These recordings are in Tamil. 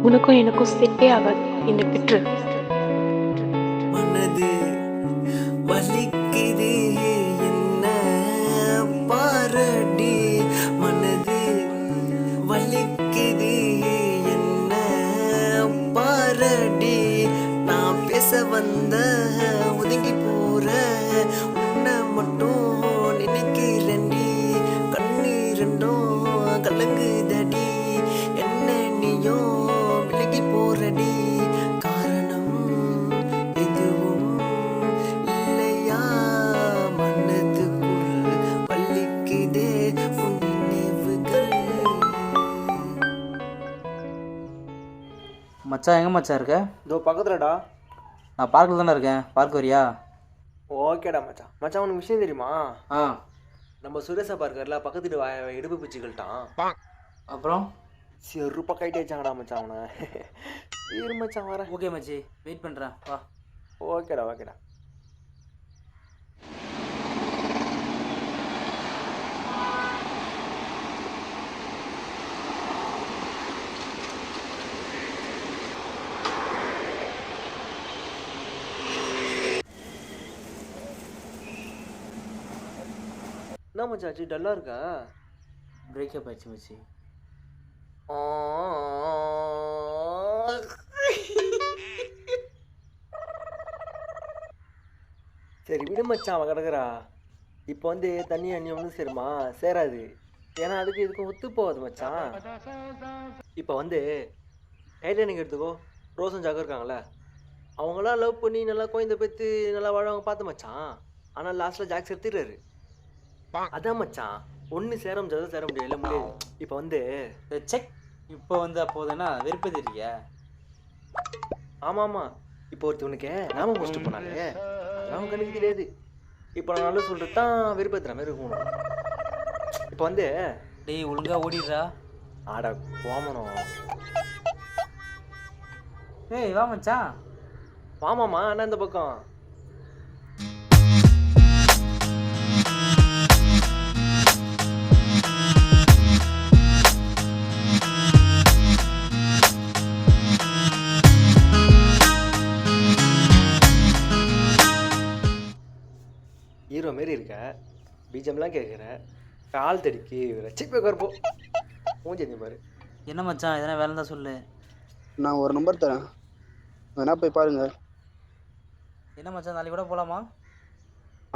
உனக்கும் எனக்கும் செட்டே ஆகாது. என்னை விட்டுரு. மனது வலிக்குது என்ன பாரடி, மனது வலிக்குது என்ன பாரடி, நான் பேச வந்த ஒதுங்கி போற உன்னை மட்டும் நினைக்கிறேன்டி, கண்ணீரண்டும் கலங்குதடி, என்ன நீயும் விலகி போறடி, காரணம் எதுவும் இல்லையா, மனதுக்குள் வலிக்குதே உன் நினைவுகள். மச்சான் எங்கே மச்சான் இருக்க? இதோ பக்கத்துலடா. நான் பார்க்கில் தானே இருக்கேன், பார்க்க வரியா? ஓகேடா மச்சான். மச்சான் உனக்கு விஷயம் தெரியுமா? ஆ நம்ம சுரேஷா பார்க்கறல பக்கத்து இடுப்பு பிச்சுக்கிட்டான். அப்புறம் செருப்பா கைட்டு வச்சாங்கடா மச்சான் அவனை. இரு மச்சான் வரேன். ஓகே மச்சி, வெயிட் பண்ணுறேன், வா. ஓகேடா ஓகேடா. என்ன மச்சான் ஆச்சு, டல்லா இருக்கா? பிரேக்கப் ஆயிடுச்சு மச்சி. சரி விடு மச்சான், அவன் கிடக்குறா. இப்போ வந்து தண்ணி அண்ணி ஒன்றும் சேருமா? சேராது. ஏன்னா அதுக்கு இதுக்கும் ஒத்து போகாது மச்சான். இப்போ வந்து டைட்டானிக் எடுத்துக்கோ, ரோசன் ஜாகம் இருக்காங்களே, அவங்களாம் லவ் பண்ணி நல்லா குழந்தை பெற்று நல்லா வாழவங்க பார்த்து மச்சான். ஆனால் லாஸ்ட்டில் ஜாக்ஸ் எடுத்துடுறாரு. அதான் மச்சான், ஒன்று சேர முடியாது, சேர முடியாது, இல்லை முடியாது. இப்போ வந்து செக் இப்போ வந்து அப்போதுன்னா வெறுப்பு தெரியா? ஆமாம் ஆமாம், இப்போ ஒருத்தவனுக்கு நாம முடிச்சுட்டு போனாலே அதெல்லாம் கணக்கு தெரியாது. இப்போ நான் நல்லா சொல்கிறது தான் விருப்பத்துற மாதிரி இருக்கணும். இப்போ வந்து டேய் ஒழுங்கா ஓடிடுறா. ஆட கோமனம். ஏய் வா மச்சான். வாமாம்மா அண்ணா இந்த பக்கம். ஹீரோ மாரி இருக்க, பீஜம்லாம் கேட்குற, கால் தடிக்கு ரச்சி போய் கருப்போம் மூஞ்சி பாரு. என்ன மச்சான், எதனா வேலை தான் சொல்லு. நான் ஒரு நம்பர் தரேன், வேணா போய் பாருங்க. என்ன மச்சான், நாளைக்கு கூட போகலாமா?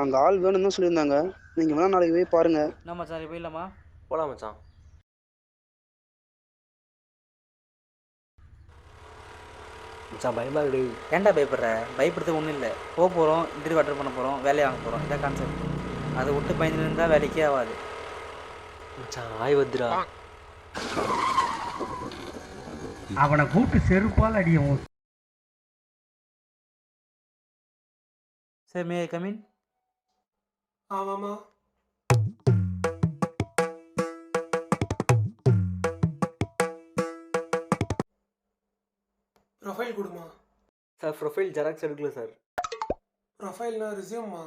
அங்கே ஆள் வேணும்னு தான் சொல்லியிருந்தாங்க, நீங்கள் வேணா நாளைக்கு போய் பாருங்க. என்ன மச்சான், நாளைக்கு போயிடலாமா? போகலாம் மச்சான். மச்சான் பயமா இருக்கு. ஏன்டா பயப்படுற? பயப்படுறது ஒன்றும் இல்லை. போக போகிறோம், இன்டர்வியூ அட்டன் பண்ண போகிறோம், வேலையை வாங்க போகிறோம், இதான் கான்செப்ட். அதை விட்டு பயந்து இருந்தால் வேலைக்கே ஆகாது மச்சான். ஆய் வந்துடா. அவனை கூப்பிட்டு செருப்பால் அடியும். சரி, மே கமின். ஆமாம்மா. ப்ரொஃபைல் கொடுமா. சார் ப்ரொஃபைல் ஜெராக்ஸ் எடுக்கல சார். ப்ரொஃபைல்னா ரிசியூம்மா.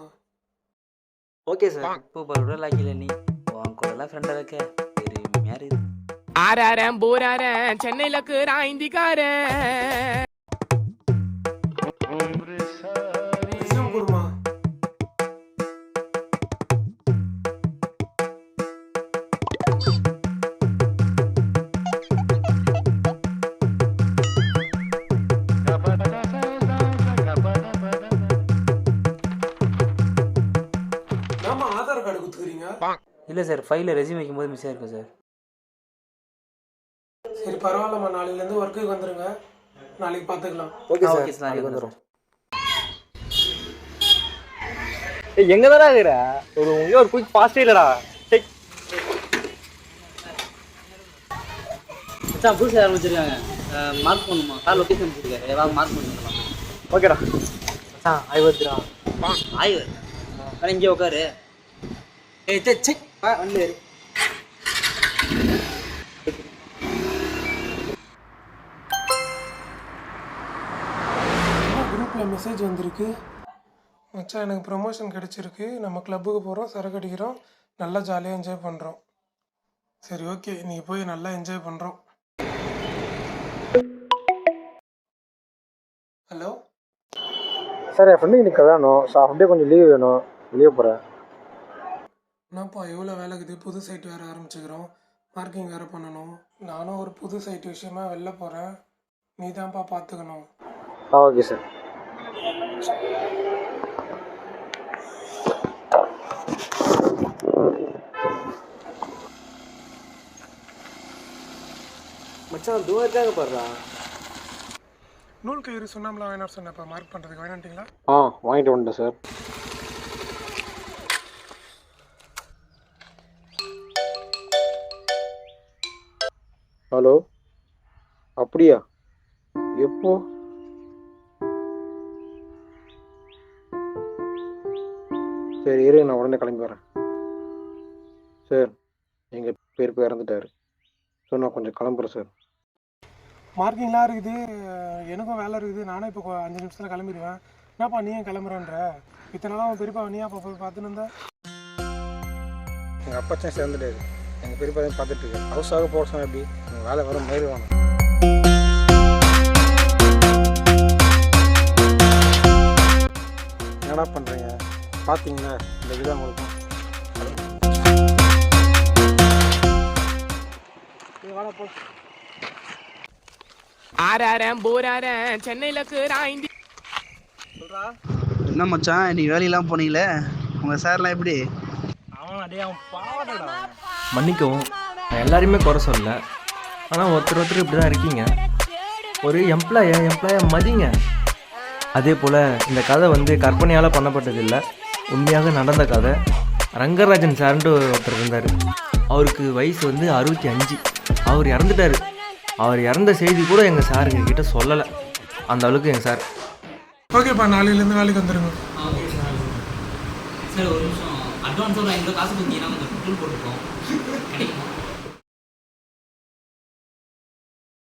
Okay sir. இப்போ பரோட லாக்கில நீ உன் கூடலாம் ஃப்ரெண்டாக இருக்க பெருமையாக இருக்கு. ஆறாரன் போறாரன் சென்னையில இருக்கிறான் இந்திக்காரன். ரிசியூம் கொடுமா. நாம ஆதார் கார்டு கொடுத்துக்கிறீங்க. இல்லை சார், ஃபைலில் ரெஸ்யூம் வைக்கும்போது மிஸ் ஆயிருக்கும் சார். சரி பரவாயில்லம்மா, நாளையிலேருந்து ஒர்க்குக்கு வந்துடுங்க, நாளைக்கு பார்த்துக்கலாம். ஓகே சார், ஓகே சார், நாளைக்கு வந்துடும். எங்க தானே இருக்கிற? ஒரு குயிக் ஃபாஸ்டே இல்லடா. மச்சான் புதுசாக ஆரம்பிச்சிருக்காங்க, மார்க் பண்ணுமா? கார் லொக்கேஷன் வச்சுருக்காரு, ஏதாவது மார்க் பண்ணிக்கலாம். ஓகேடா மச்சான். ஆய் வந்துடா. ஆய்வு வேறு இங்கே உட்காரு. ஏய் செக் வந்து குரூப்பில் மெசேஜ் வந்திருக்கு. மச்சான் எனக்கு ப்ரொமோஷன் கிடச்சிருக்கு, நம்ம கிளப்புக்கு போகிறோம், சரக்கு அடிக்கிறோம், நல்லா ஜாலியாக என்ஜாய் பண்ணுறோம். சரி ஓகே, நீங்கள் போய் நல்லா என்ஜாய் பண்ணுறோம். ஹலோ, சார் என் ஃப்ரெண்டுக்கு இன்னைக்கு கல்யாணம். ஸோ அப்படியே கொஞ்சம் லீவ் வேணும். லீவ் போகிறேன். என்னப்பா எவ்வளோ வேலை இருக்குது? புது சைட் வேறு ஆரம்பிச்சுக்கிறோம், மார்க்கிங் வேறு பண்ணணும். நானும் ஒரு புது சைட் விஷயமா வெளில போகிறேன், நீ தான்ப்பா பார்த்துக்கணும். Okay sir. மச்சான் தூரத்தாங்க பாடுறா. நூல் கயிறு சுண்ணாம்புலாம் வேணாம் சொன்னப்பா, மார்க் பண்ணுறதுக்கு வேணான்ட்டிங்களா? வாங்கிட்டு வந்துட்டேன் சார். ஹலோ, அப்படியா? எப்போ? சரி இரு, நான் உடனே கிளம்பி வரேன். சார் எங்கள் பேர் இறந்துட்டாரு. ஸோ நான் கொஞ்சம் கிளம்புறேன் சார். மார்க்கிங்லாம் இருக்குது, எனக்கும் வேலை இருக்குது. நானும் இப்போ 5 நிமிஷத்தில் கிளம்பிடுவேன். என்னப்பா நீ ஏன் கிளம்புறன்ற? இத்தனை நாள் அவன் பெரியப்பா நீ அப்போ போய் பார்த்துன்னு இருந்த? எங்கள் அப்பா சேர்ந்துட்டாரு. எங்கள் பெரியப்பா தான் பார்த்துட்டு இருக்கேன். ஹவுஸாக போக சொன்னால் எப்படி? உங்கள் வேலை வர மாதிரி வேணும். என்னடா பண்ணுறீங்க? பார்த்தீங்களா இந்த விதம் உங்களுக்கு? வாடா போ. ஆறாரன் போராரன் சென்னையில இருக்கிறான் இந்தி என்ன மச்சான் இன்னைக்கு வேலையெல்லாம் போனீங்களே, உங்கள் சார்லாம் எப்படி? மன்னிக்கவும், நான் எல்லாரையுமே குறை சொல்லல. ஆனால் ஒருத்தர் இப்படி தான் இருக்கீங்க. ஒரு எம்ப்ளாயை மதிங்க. அதே போல் இந்த கதை வந்து கற்பனையால் பண்ணப்பட்டதில்லை, உண்மையாக நடந்த கதை. ரங்கராஜன் சார்ன்ட்டு ஒருத்தர் இருந்தார். அவருக்கு வயசு வந்து 65. அவர் இறந்துட்டார். அவர் இறந்த செய்தி கூட எங்கள் சார் எங்ககிட்ட சொல்லலை. அந்த அளவுக்கு எங்கள் சார். ஓகேப்பா, நாளையிலேருந்து வேலைக்கு வந்துடுங்க. Okay sir. சார் ஒரு நிமிஷம், அட்வான்ஸாக ஒரு 500 காசு கொடுத்தீங்கன்னா கொஞ்சம் ஃபுல் போட்டுருக்கோம், கிடைக்குமா?